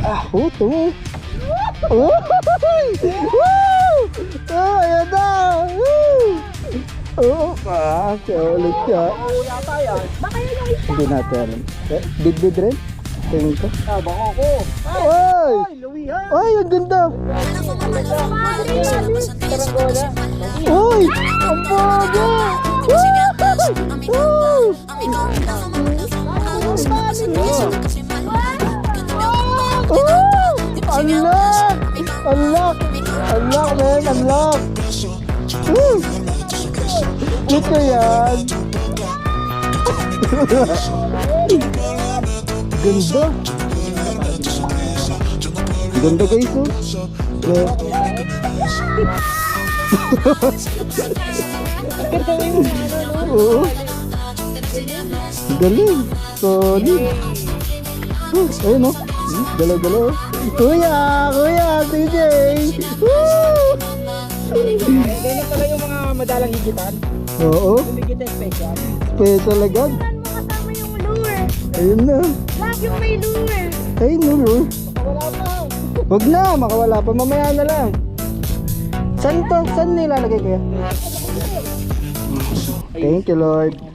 Tungo. Oh! Oh, ayan na! Oh, ulit siya. Baka yun yung isa. Hindi natin alam. Bidbid rin? Tingin ko. Baka ako. Ay! Luwihan. Ay, ang ganda! Saranggola. Uy! Ang baga! Woo! Unlock! Unlock! Unlock, man! Unlock! Woo! Cute ko yan! Ganda! Ganda guys, oh! Oo! Galing! Solid! Ayun, oh! Galaw-galaw! Kuya! Kuya! CJ! Woo! Ganyan pala yung mga madalang higitan. Oo! Humigit na special. Special agad! Saan mo kasama yung lure? Ayun na! Lagi yung may lure. Ayun na, oh! Wala pa. Huwag na! Makawala pa! Mamaya na lang! Saan to? Saan nilalagay kaya? Thank you, Lord!